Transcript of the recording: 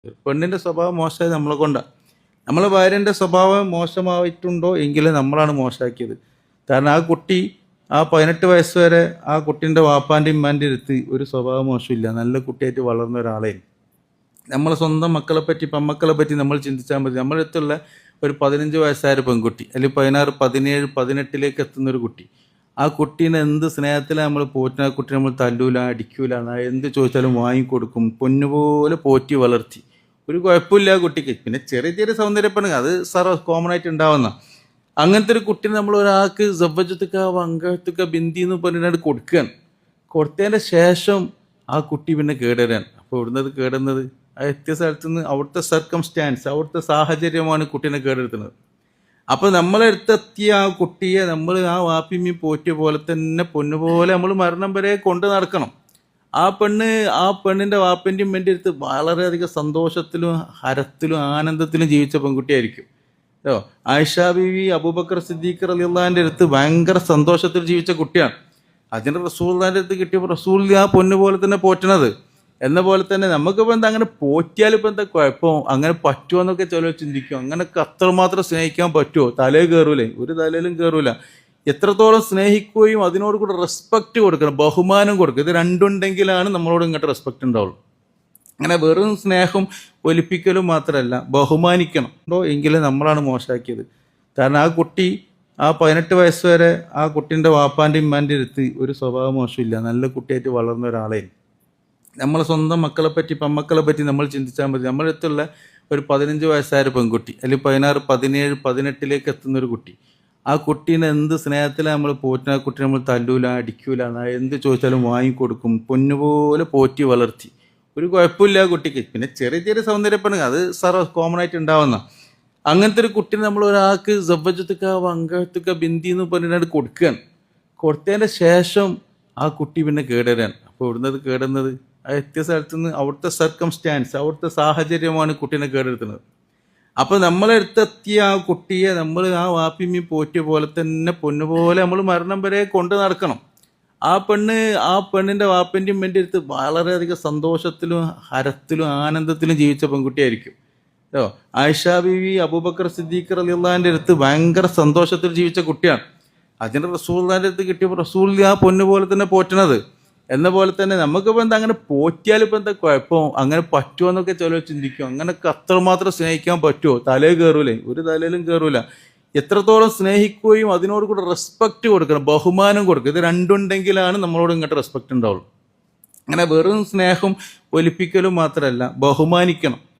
പെണ്ണിന്റെ സ്വഭാവം മോശമായത് നമ്മളെ കൊണ്ടാണ്. നമ്മളെ ഭാര്യൻ്റെ സ്വഭാവം മോശമായിട്ടുണ്ടോ എങ്കിൽ നമ്മളാണ് മോശമാക്കിയത്. കാരണം ആ കുട്ടി ആ 18 വയസ്സ് വരെ ആ കുട്ടീൻ്റെ വാപ്പാൻ്റെ ഉമ്മാൻ്റെ അടുത്ത് ഒരു സ്വഭാവ മോശമില്ല, നല്ല കുട്ടിയായിട്ട് വളർന്ന ഒരാളെ. നമ്മളെ സ്വന്തം മക്കളെ പറ്റി പെമ്മക്കളെ പറ്റി നമ്മൾ ചിന്തിച്ചാൽ മതി. നമ്മുടെ അടുത്തുള്ള ഒരു 15 വയസ്സായ ഒരു പെൺകുട്ടി, അല്ലെങ്കിൽ 16, 17, 18 എത്തുന്ന ഒരു കുട്ടി, ആ കുട്ടീനെ എന്ത് സ്നേഹത്തിലാണ് നമ്മൾ പോറ്റുന്ന. ആ കുട്ടി നമ്മൾ തല്ലൂല, അടിക്കൂല, എന്ത് ചോദിച്ചാലും വാങ്ങിക്കൊടുക്കും, പൊന്നുപോലെ പോറ്റി വളർത്തി. ഒരു കുഴപ്പമില്ല ആ കുട്ടിക്ക്. പിന്നെ ചെറിയ ചെറിയ സൗന്ദര്യപ്പെടുക, അത് കോമൺ ആയിട്ട് ഉണ്ടാവുന്ന അങ്ങനത്തെ ഒരു കുട്ടീനെ നമ്മൾ ഒരാൾക്ക് ജവ്വജത്തുക്ക വങ്കത്തുക്ക ബിന്ദി എന്ന് പറഞ്ഞിട്ട് കൊടുക്കുകയാണ്. കൊടുത്തതിൻ്റെ ശേഷം ആ കുട്ടി പിന്നെ കേടുവരാൻ. അപ്പോൾ ഇവിടുന്നത് കേടുന്നത് ആ എത്തിയ സ്ഥലത്ത് നിന്ന് അവിടുത്തെ സർക്കംസ്റ്റാൻസ്, അവിടുത്തെ സാഹചര്യമാണ് കുട്ടീനെ കേടെടുത്തുന്നത്. അപ്പോൾ നമ്മളെടുത്തെത്തിയ ആ കുട്ടിയെ നമ്മൾ ആ വാപ്പിമ്മി പോറ്റിയ പോലെ തന്നെ പൊന്നുപോലെ നമ്മൾ മരണം വരെ കൊണ്ട് നടക്കണം. ആ പെണ്ണിൻ്റെ വാപ്പൻ്റെയും ഉമ്മൻ്റെ അടുത്ത് വളരെയധികം സന്തോഷത്തിലും ഹരത്തിലും ആനന്ദത്തിലും ജീവിച്ച പെൺകുട്ടിയായിരിക്കും. ആയിഷ ബീവി അബൂബക്കർ സിദ്ദീഖ് റളിയല്ലാഹുവിൻ്റെ അടുത്ത് ഭയങ്കര സന്തോഷത്തിൽ ജീവിച്ച കുട്ടിയാണ്. അതിൻ്റെ റസൂലുള്ളാഹിൻ്റെ അടുത്ത് കിട്ടിയപ്പോൾ റസൂൽ ആ പൊന്നു പോലെ തന്നെ പോറ്റണത്. എന്ന പോലെ തന്നെ നമുക്കിപ്പോൾ എന്താ അങ്ങനെ പോറ്റിയാൽ ഇപ്പം എന്താ കുഴപ്പം, അങ്ങനെ പറ്റുമോ എന്നൊക്കെ ചിലർ ചിന്തിക്കും. അങ്ങനെയൊക്കെ അത്രമാത്രം സ്നേഹിക്കാൻ പറ്റുമോ? തലയിൽ കയറൂലേ? ഒരു തലയിലും കയറൂല. എത്രത്തോളം സ്നേഹിക്കുകയും അതിനോട് കൂടെ റെസ്പെക്റ്റ് കൊടുക്കണം, ബഹുമാനം കൊടുക്കുക. ഇത് രണ്ടുണ്ടെങ്കിലാണ് നമ്മളോട് ഇങ്ങോട്ട് റെസ്പെക്റ്റ് ഉണ്ടാവുള്ളൂ. അങ്ങനെ വെറും സ്നേഹം ഒലിപ്പിക്കലും മാത്രമല്ല, ബഹുമാനിക്കണം എങ്കിലും നമ്മളാണ് മോശമാക്കിയത്. കാരണം ആ കുട്ടി ആ 18 വയസ്സ് വരെ ആ കുട്ടീൻ്റെ വാപ്പാൻ്റെ ഉമ്മാൻ്റെ അടുത്ത് ഒരു സ്വഭാവ മോശമില്ല, നല്ല കുട്ടിയായിട്ട് വളർന്ന ഒരാളെ. നമ്മളെ സ്വന്തം മക്കളെ പറ്റി പെമ്മക്കളെ പറ്റി നമ്മൾ ചിന്തിച്ചാൽ മതി. നമ്മുടെ അടുത്തുള്ള ഒരു 15 വയസ്സായ ഒരു പെൺകുട്ടി, അല്ലെങ്കിൽ 16, 17, 18 എത്തുന്ന ഒരു കുട്ടി, ആ കുട്ടീനെ എന്ത് സ്നേഹത്തിലാണ് നമ്മൾ പോറ്റുന്ന. ആ കുട്ടി നമ്മൾ തല്ലൂല, അടിക്കൂല, എന്ത് ചോദിച്ചാലും വാങ്ങിക്കൊടുക്കും, പൊന്നുപോലെ പോറ്റി വളർത്തി. ഒരു കുഴപ്പമില്ല ആ കുട്ടിക്ക്. പിന്നെ ചെറിയ ചെറിയ സൗന്ദര്യപ്പെടുക, അത് കോമൺ ആയിട്ട് ഉണ്ടാവുന്ന അങ്ങനത്തെ ഒരു കുട്ടീനെ നമ്മൾ ഒരാൾക്ക് ജവ്വജത്തുക്ക വങ്കത്തുക്ക ബിന്ദി എന്ന് പറഞ്ഞിട്ട് കൊടുക്കുകയാണ്. കൊടുത്തതിൻ്റെ ശേഷം ആ കുട്ടി പിന്നെ കേടുവരാൻ. അപ്പോൾ ഇവിടുന്നത് കേടുന്നത് ആ എത്തിയ സ്ഥലത്ത് നിന്ന് അവിടുത്തെ സർക്കംസ്റ്റാൻസ്, അവിടുത്തെ സാഹചര്യമാണ് കുട്ടീനെ കേടെടുത്തുന്നത്. അപ്പോൾ നമ്മളെടുത്തെത്തിയ ആ കുട്ടിയെ നമ്മൾ ആ വാപ്പിമ്മി പോറ്റിയ പോലെ തന്നെ പൊന്നുപോലെ നമ്മൾ മരണം വരെ കൊണ്ട് നടക്കണം. ആ പെണ്ണിൻ്റെ വാപ്പൻ്റെയും ഉമ്മൻ്റെ അടുത്ത് വളരെയധികം സന്തോഷത്തിലും ഹരത്തിലും ആനന്ദത്തിലും ജീവിച്ച പെൺകുട്ടിയായിരിക്കും. ആയിഷ ബീവി അബൂബക്കർ സിദ്ദീഖ് റളിയല്ലാഹുവിൻ്റെ അടുത്ത് ഭയങ്കര സന്തോഷത്തിൽ ജീവിച്ച കുട്ടിയാണ്. അതിൻ്റെ റസൂലുള്ളാഹിൻ്റെ അടുത്ത് കിട്ടിയപ്പോൾ റസൂൽ ആ പൊന്നു പോലെ തന്നെ പോറ്റണത്. എന്ന പോലെ തന്നെ നമുക്കിപ്പോൾ എന്താ അങ്ങനെ പോറ്റിയാൽ ഇപ്പം എന്താ കുഴപ്പം, അങ്ങനെ പറ്റുമോ എന്നൊക്കെ ചിലർ ചിന്തിക്കും. അങ്ങനെയൊക്കെ അത്രമാത്രം സ്നേഹിക്കാൻ പറ്റുമോ? തലയിൽ കയറൂലേ? ഒരു തലയിലും കയറൂല. എത്രത്തോളം സ്നേഹിക്കുകയും അതിനോട് കൂടെ റെസ്പെക്റ്റ് കൊടുക്കണം, ബഹുമാനം കൊടുക്കുക. ഇത് രണ്ടുണ്ടെങ്കിലാണ് നമ്മളോട് ഇങ്ങോട്ട് റെസ്പെക്റ്റ് ഉണ്ടാവുള്ളൂ. അങ്ങനെ വെറും സ്നേഹം ഒലിപ്പിക്കലും മാത്രമല്ല, ബഹുമാനിക്കണം.